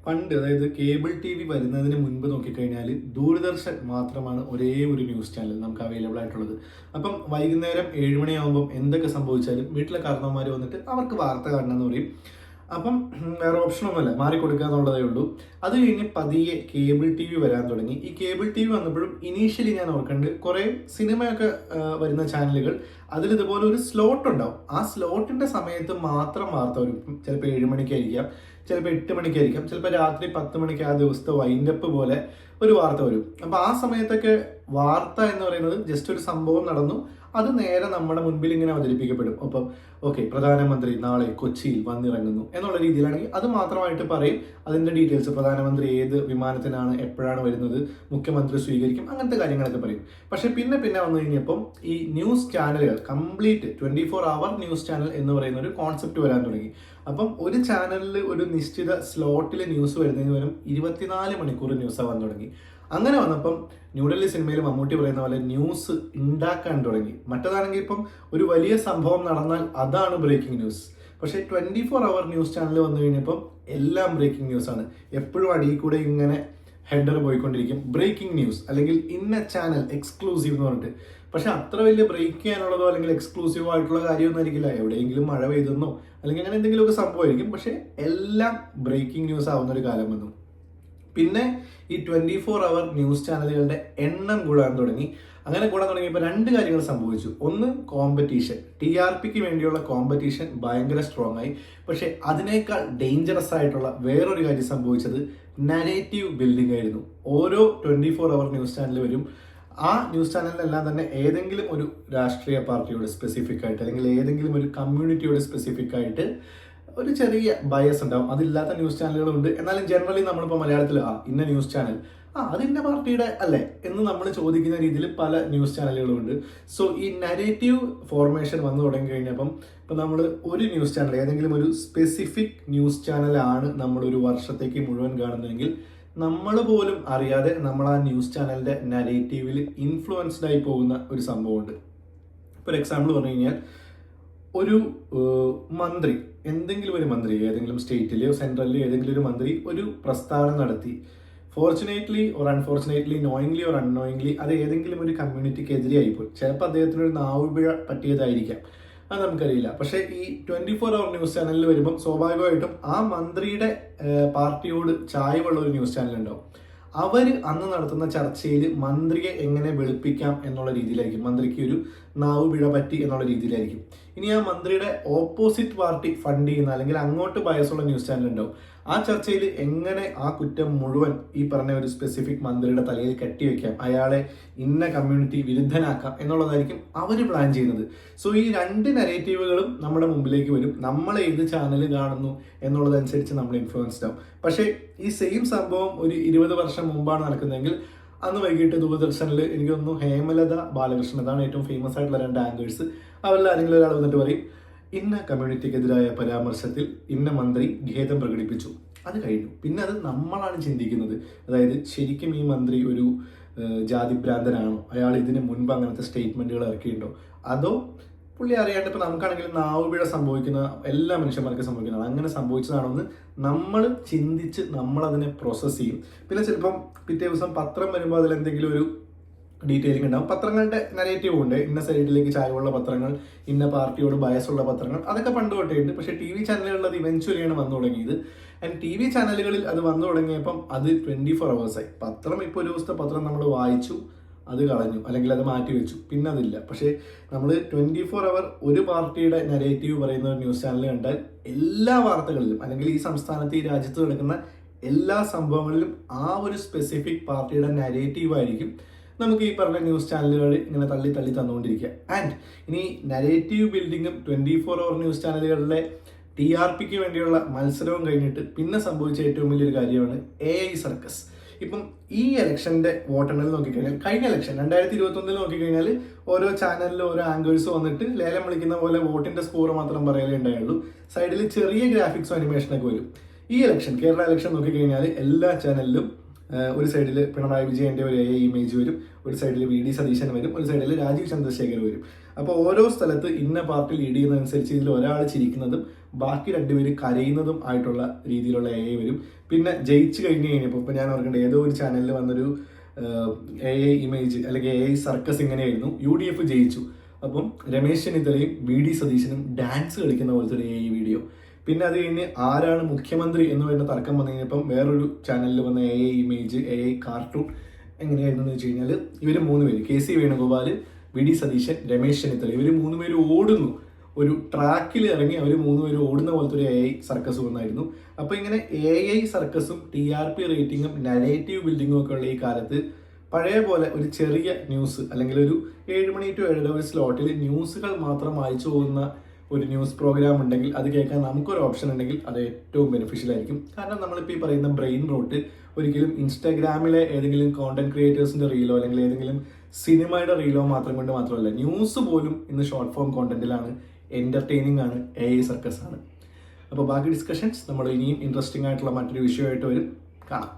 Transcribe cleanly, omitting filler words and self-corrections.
പണ്ട് അതായത് cable T V വരുന്നതിന് മുൻപ് നോക്കിക്കഴിഞ്ഞാൽ ദൂരദർശൻ മാത്രമാണ് ഒരേ ഒരു ന്യൂസ് ചാനൽ നമുക്ക് അവൈലബിൾ ആയിട്ടുള്ളത്. അപ്പം വൈകുന്നേരം 7 മണിയാകുമ്പം എന്തൊക്കെ സംഭവിച്ചാലും വീട്ടിലെ കാരണവന്മാർ വന്നിട്ട് അവർക്ക് വാർത്ത കാണണം എന്ന് പറയും. അപ്പം വേറെ ഓപ്ഷനൊന്നുമല്ല, മാറിക്കൊടുക്കുക എന്നുള്ളതേ ഉള്ളൂ. അത് കഴിഞ്ഞ് പതിയെ കേബിൾ ടി വി വരാൻ തുടങ്ങി. ഈ കേബിൾ ടി വി വന്നപ്പോഴും ഇനീഷ്യലി ഞാൻ ഓർക്കുന്നുണ്ട് കുറേ സിനിമയൊക്കെ വരുന്ന ചാനലുകൾ അതിൽ ഇതുപോലെ ഒരു സ്ലോട്ട് ഉണ്ടാവും. ആ സ്ലോട്ടിന്റെ സമയത്ത് മാത്രം വാർത്ത വരും. ചിലപ്പോൾ 7 മണിക്കായിരിക്കാം, ചിലപ്പോൾ 8 മണിക്കായിരിക്കാം, ചിലപ്പോൾ രാത്രി 10 മണിക്ക് ആ ദിവസത്തെ വൈൻഡപ്പ് പോലെ ഒരു വാർത്ത വരും. അപ്പൊ ആ സമയത്തൊക്കെ വാർത്ത എന്ന് പറയുന്നത് ജസ്റ്റ് ഒരു സംഭവം നടന്നു, അത് നേരെ നമ്മുടെ മുൻപിൽ ഇങ്ങനെ അവതരിപ്പിക്കപ്പെടും. അപ്പം ഓക്കെ, പ്രധാനമന്ത്രി നാളെ കൊച്ചിയിൽ വന്നിറങ്ങുന്നു എന്നുള്ള രീതിയിലാണെങ്കിൽ അത് മാത്രമായിട്ട് പറയും. അതിന്റെ ഡീറ്റെയിൽസ്, പ്രധാനമന്ത്രി ഏത് വിമാനത്തിനാണ്, എപ്പോഴാണ് വരുന്നത്, മുഖ്യമന്ത്രി സ്വീകരിക്കും, അങ്ങനത്തെ കാര്യങ്ങളൊക്കെ പറയും. പക്ഷെ പിന്നെ വന്നു കഴിഞ്ഞപ്പം ഈ ന്യൂസ് ചാനലുകൾ കംപ്ലീറ്റ് 24 അവർ ന്യൂസ് ചാനൽ എന്ന് പറയുന്ന ഒരു കോൺസെപ്റ്റ് വരാൻ തുടങ്ങി. അപ്പം ഒരു ചാനലിൽ ഒരു നിശ്ചിത സ്ലോട്ടിൽ ന്യൂസ് വരുന്നതിന് പകരം 24 മണിക്കൂർ ന്യൂസ് ആവാൻ തുടങ്ങി. അങ്ങനെ വന്നപ്പം ന്യൂഡൽഹി സിനിമയിൽ മമ്മൂട്ടി പറയുന്ന പോലെ ന്യൂസ് ഉണ്ടാക്കാൻ തുടങ്ങി. മറ്റേതാണെങ്കിൽ ഇപ്പം ഒരു വലിയ സംഭവം നടന്നാൽ അതാണ് ബ്രേക്കിംഗ് ന്യൂസ്. പക്ഷേ 24 അവർ ന്യൂസ് ചാനൽ വന്നു കഴിഞ്ഞപ്പം എല്ലാം ബ്രേക്കിംഗ് ന്യൂസ് ആണ്. എപ്പോഴും അടിയിൽ കൂടെ ഇങ്ങനെ ഹെഡർ പോയിക്കൊണ്ടിരിക്കും, ബ്രേക്കിംഗ് ന്യൂസ് അല്ലെങ്കിൽ ഇന്ന ചാനൽ എക്സ്ക്ലൂസീവ് എന്ന് പറഞ്ഞിട്ട്. പക്ഷെ അത്ര വലിയ ബ്രേക്ക് ചെയ്യാനുള്ളതോ അല്ലെങ്കിൽ എക്സ്ക്ലൂസീവോ ആയിട്ടുള്ള കാര്യമൊന്നും ആയിരിക്കില്ല. എവിടെയെങ്കിലും മഴ പെയ്തെന്നോ അല്ലെങ്കിൽ അങ്ങനെ എന്തെങ്കിലുമൊക്കെ സംഭവമായിരിക്കും. പക്ഷെ എല്ലാം ബ്രേക്കിംഗ് ന്യൂസ് ആവുന്ന ഒരു കാലം വന്നു. പിന്നെ ഈ 24 അവർ ന്യൂസ് ചാനലുകളുടെ എണ്ണം കൂടാൻ തുടങ്ങി. അങ്ങനെ കൂടാൻ തുടങ്ങിയപ്പോൾ രണ്ട് കാര്യങ്ങൾ സംഭവിച്ചു. ഒന്ന്, കോമ്പറ്റീഷൻ, TRPക്ക് വേണ്ടിയുള്ള കോമ്പറ്റീഷൻ ഭയങ്കര സ്ട്രോങ് ആയി. പക്ഷെ അതിനേക്കാൾ ഡേഞ്ചറസ് ആയിട്ടുള്ള വേറൊരു കാര്യം സംഭവിച്ചത് നരേറ്റീവ് ബിൽഡിംഗ് ആയിരുന്നു. ഓരോ 24 അവർ ന്യൂസ് ചാനൽ വരും. ആ ന്യൂസ് ചാനലിലെല്ലാം തന്നെ ഏതെങ്കിലും ഒരു രാഷ്ട്രീയ പാർട്ടിയോട് സ്പെസിഫിക് ആയിട്ട് അല്ലെങ്കിൽ ഏതെങ്കിലും ഒരു കമ്മ്യൂണിറ്റിയോട് സ്പെസിഫിക് ആയിട്ട് ഒരു ചെറിയ ബയസ് ഉണ്ടാവും. അതില്ലാത്ത ന്യൂസ് ചാനലുകളുണ്ട്. എന്നാലും ജനറലി നമ്മളിപ്പോൾ മലയാളത്തിൽ ഇന്ന ന്യൂസ് ചാനൽ അത് ഇന്ന പാർട്ടിയുടെ അല്ലേ എന്ന് നമ്മൾ ചോദിക്കുന്ന രീതിയിൽ പല ന്യൂസ് ചാനലുകളും ഉണ്ട്. സോ ഈ നരേറ്റീവ് ഫോർമേഷൻ വന്നു തുടങ്ങി കഴിഞ്ഞപ്പം ഇപ്പം നമ്മൾ ഒരു ന്യൂസ് ചാനൽ, ഏതെങ്കിലും ഒരു സ്പെസിഫിക് ന്യൂസ് ചാനലാണ് നമ്മൾ ഒരു വർഷത്തേക്ക് മുഴുവൻ കാണുന്നതെങ്കിൽ നമ്മൾ പോലും അറിയാതെ നമ്മൾ ആ ന്യൂസ് ചാനലിന്റെ നരേറ്റീവിൽ ഇൻഫ്ലുവൻസ്ഡ് ആയി പോകുന്ന ഒരു സംഭവമുണ്ട്. ഫോർ എക്സാമ്പിൾ പറഞ്ഞു കഴിഞ്ഞാൽ, ഒരു മന്ത്രി, എന്തെങ്കിലും ഒരു മന്ത്രി ഏതെങ്കിലും സ്റ്റേറ്റിലെയോ സെൻട്രലിലെയോ ഏതെങ്കിലും ഒരു മന്ത്രി ഒരു പ്രസ്താവന നടത്തി. Fortunately or unfortunately, knowingly or unknowingly, അത് ഏതെങ്കിലും ഒരു കമ്മ്യൂണിറ്റിക്ക് എതിരെയായിപ്പോയി. ചിലപ്പോൾ അദ്ദേഹത്തിന് ഒരു നാവുപിഴ പറ്റിയതായിരിക്കാം, അത് നമുക്കറിയില്ല. പക്ഷേ ഈ 24 അവർ ന്യൂസ് ചാനലിൽ വരുമ്പം സ്വാഭാവികമായിട്ടും ആ മന്ത്രിയുടെ പാർട്ടിയോട് ചായ്വുള്ള ഒരു ന്യൂസ് ചാനൽ ഉണ്ടാവും. അവർ അന്ന് നടത്തുന്ന ചർച്ചയിൽ മന്ത്രിയെ എങ്ങനെ വെളുപ്പിക്കാം എന്നുള്ള രീതിയിലായിരിക്കും, മന്ത്രിക്ക് ഒരു നാവുപിഴ പറ്റി എന്നുള്ള രീതിയിലായിരിക്കും. ഇനി ആ മന്ത്രിയുടെ ഓപ്പോസിറ്റ് പാർട്ടി ഫണ്ട് ചെയ്യുന്ന അല്ലെങ്കിൽ അങ്ങോട്ട് ബയസുള്ള ന്യൂസ് ചാനൽ ഉണ്ടാവും. ആ ചർച്ചയിൽ എങ്ങനെ ആ കുറ്റം മുഴുവൻ ഈ പറഞ്ഞ ഒരു സ്പെസിഫിക് മന്ത്രിയുടെ തലയിൽ കെട്ടിവെക്കാം, അയാളെ ഇന്ന കമ്മ്യൂണിറ്റി വിരുദ്ധനാക്കാം എന്നുള്ളതായിരിക്കും അവർ പ്ലാൻ ചെയ്യുന്നത്. സോ ഈ രണ്ട് നരേറ്റീവുകളും നമ്മുടെ മുമ്പിലേക്ക് വരും. നമ്മൾ ഏത് ചാനൽ കാണുന്നു എന്നുള്ളതനുസരിച്ച് നമ്മൾ ഇൻഫ്ലുവൻസ്ഡ് ആവും. പക്ഷേ ഈ സെയിം സംഭവം ഒരു 20 വർഷം മുമ്പാണ് നടക്കുന്നതെങ്കിൽ അന്ന് വൈകിട്ട് ദൂരദർശനിൽ എനിക്ക് തോന്നുന്നു ഹേമലത ബാലകൃഷ്ണൻ, അതാണ് ഏറ്റവും ഫേമസ് ആയിട്ടുള്ള 2 ആങ്കേഴ്സ്, അവരിൽ ആരെങ്കിലും ഒരാൾ വന്നിട്ട് പറയും, ഇന്ന കമ്മ്യൂണിറ്റിക്കെതിരായ പരാമർശത്തിൽ ഇന്ന മന്ത്രി ഖേദം പ്രകടിപ്പിച്ചു. അത് കഴിഞ്ഞു. പിന്നെ അത് നമ്മളാണ് ചിന്തിക്കുന്നത്. അതായത് ശരിക്കും ഈ മന്ത്രി ഒരു ജാതിഭ്രാന്തനാണോ, അയാൾ ഇതിന് മുൻപ് അങ്ങനത്തെ സ്റ്റേറ്റ്മെന്റുകൾ ഇറക്കിയിട്ടുണ്ടോ, അതോ പുള്ളി അറിയാണ്ട് ഇപ്പം നമുക്കാണെങ്കിലും നാവുപിഴ സംഭവിക്കുന്ന എല്ലാ മനുഷ്യന്മാർക്ക് സംഭവിക്കുന്നതാണ്, അങ്ങനെ സംഭവിച്ചതാണോ എന്ന് നമ്മൾ ചിന്തിച്ച് നമ്മളതിനെ പ്രോസസ്സ് ചെയ്യും. പിന്നെ ചിലപ്പം പിറ്റേ ദിവസം പത്രം വരുമ്പോൾ അതിൽ എന്തെങ്കിലും ഒരു ഡീറ്റെയിലിംഗ് ഉണ്ടാവും. പത്രങ്ങളുടെ നരേറ്റീവ് ഉണ്ട്, ഇന്ന സൈഡിലേക്ക് ചായവുള്ള പത്രങ്ങൾ, ഇന്ന പാർട്ടിയോട് ബയസുള്ള പത്രങ്ങൾ, അതൊക്കെ പണ്ട് തൊട്ടേ ഉണ്ട്. പക്ഷേ TV ചാനലുകളിൽ അത് ഇവൻച്വലിയാണ് വന്നു തുടങ്ങിയത്. ആൻഡ് TV ചാനലുകളിൽ അത് വന്നു തുടങ്ങിയപ്പം അത് 24 അവേഴ്സായി. പത്രം ഇപ്പോൾ ഒരു ദിവസത്തെ പത്രം നമ്മൾ വായിച്ചു, അത് കളഞ്ഞു അല്ലെങ്കിൽ അത് മാറ്റി വെച്ചു, പിന്നെ അതില്ല. പക്ഷേ നമ്മൾ 24 അവർ ഒരു പാർട്ടിയുടെ നരേറ്റീവ് പറയുന്ന ഒരു ന്യൂസ് ചാനൽ കണ്ടാൽ എല്ലാ വാർത്തകളിലും അല്ലെങ്കിൽ ഈ സംസ്ഥാനത്ത്, ഈ രാജ്യത്ത് നടക്കുന്ന എല്ലാ സംഭവങ്ങളിലും ആ ഒരു സ്പെസിഫിക് പാർട്ടിയുടെ നരേറ്റീവ് ആയിരിക്കും നമുക്ക് ഈ പറഞ്ഞ ന്യൂസ് ചാനലുകൾ ഇങ്ങനെ തള്ളി തന്നുകൊണ്ടിരിക്കുക. ആൻഡ് ഇനി നരേറ്റീവ് ബിൽഡിങ്ങും 24 അവർ ന്യൂസ് ചാനലുകളിലെ TRPക്ക് വേണ്ടിയുള്ള മത്സരവും കഴിഞ്ഞിട്ട് പിന്നെ സംഭവിച്ച ഏറ്റവും വലിയൊരു കാര്യമാണ് AI സർക്കസ്. ഇപ്പം ഈ ഇലക്ഷന്റെ വോട്ടെണ്ണൽ നോക്കിക്കഴിഞ്ഞാൽ, കഴിഞ്ഞ ഇലക്ഷൻ 2021 നോക്കിക്കഴിഞ്ഞാൽ ഓരോ ചാനലിലും ഓരോ ആങ്കേഴ്സ് വന്നിട്ട് ലേലം വിളിക്കുന്ന പോലെ വോട്ടിന്റെ സ്കോർ മാത്രം പറയലേ ഉണ്ടായുള്ളൂ. സൈഡിൽ ചെറിയ ഗ്രാഫിക്സും അനിമേഷനൊക്കെ വരും. ഈ ഇലക്ഷൻ, കേരള ഇലക്ഷൻ നോക്കിക്കഴിഞ്ഞാൽ എല്ലാ ചാനലിലും ഒരു സൈഡിൽ പിണറായി വിജയന്റെ ഒരു AI ഇമേജ് വരും, ഒരു സൈഡിൽ VD സതീശൻ വരും, ഒരു സൈഡിൽ രാജീവ് ചന്ദ്രശേഖർ വരും. അപ്പോൾ ഓരോ സ്ഥലത്ത് ഇന്ന പാർട്ടി ലീഡ് ചെയ്യുന്നതനുസരിച്ച് ഇതിൽ ഒരാൾ ചിരിക്കുന്നതും ബാക്കി രണ്ടുപേര് കരയുന്നതും ആയിട്ടുള്ള രീതിയിലുള്ള എ ഐ വരും. പിന്നെ ജയിച്ചു കഴിഞ്ഞപ്പോൾ ഇപ്പൊ ഞാൻ ഓർക്കേണ്ട ഏതോ ഒരു ചാനലിൽ വന്നൊരു എ ഐ ഇമേജ് അല്ലെങ്കിൽ എ ഐ സർക്കസ് ഇങ്ങനെയായിരുന്നു. UDF ജയിച്ചു, അപ്പം രമേശ് ചെന്നിത്തലയും BD സതീശനും ഡാൻസ് കളിക്കുന്ന പോലത്തെ ഒരു എ ഐ വീഡിയോ. പിന്നെ അത് കഴിഞ്ഞ് ആരാണ് മുഖ്യമന്ത്രി എന്ന് വേണ്ട തർക്കം വന്നു കഴിഞ്ഞപ്പം വേറൊരു ചാനലിൽ വന്ന A I image, A I cartoon എങ്ങനെയായിരുന്നു എന്ന് വെച്ച് കഴിഞ്ഞാൽ ഇവർ 3 പേര് KC വേണുഗോപാൽ, BD സതീശൻ, രമേശ് ചെന്നിത്തല, ഇവർ 3 പേര് ഓടുന്നു. ഒരു ട്രാക്കിൽ ഇറങ്ങി അവർ 3 പേര് ഓടുന്ന പോലത്തെ ഒരു എ ഐ സർക്കസ് വന്നായിരുന്നു. അപ്പൊ ഇങ്ങനെ എ ഐ സർക്കസും TRP റേറ്റിംഗും നരേറ്റീവ് ബിൽഡിങ്ങും ഒക്കെ ഉള്ള ഈ കാലത്ത് പഴയ പോലെ ഒരു ചെറിയ ന്യൂസ് അല്ലെങ്കിൽ ഒരു 7 മണി to 7 ഒരു സ്ലോട്ടിൽ ന്യൂസുകൾ മാത്രം വായിച്ചു പോകുന്ന ഒരു ന്യൂസ് പ്രോഗ്രാം ഉണ്ടെങ്കിൽ അത് കേൾക്കാൻ നമുക്കൊരു ഓപ്ഷൻ ഉണ്ടെങ്കിൽ അത് ഏറ്റവും ബെനിഫിഷ്യൽ ആയിരിക്കും. കാരണം നമ്മളിപ്പോൾ ഈ പറയുന്ന ബ്രെയിൻ റോട്ട് ഒരിക്കലും ഇൻസ്റ്റാഗ്രാമിലെ ഏതെങ്കിലും കോണ്ടന്റ് ക്രിയേറ്റേഴ്സിന്റെ റീലോ അല്ലെങ്കിൽ ഏതെങ്കിലും സിനിമയുടെ റീലോ മാത്രമല്ല, ന്യൂസ് പോലും ഇന്ന് ഷോർട്ട് ഫോം കോണ്ടന്റിലാണ്, എന്റർടൈനിങ് ആണ്, എ ഐ സർക്കസ് ആണ്. അപ്പോൾ ബാക്കി ഡിസ്കഷൻസ് നമ്മൾ ഇനിയും ഇൻട്രസ്റ്റിംഗ് ആയിട്ടുള്ള മറ്റൊരു വിഷയമായിട്ട് വരും. കാണാം.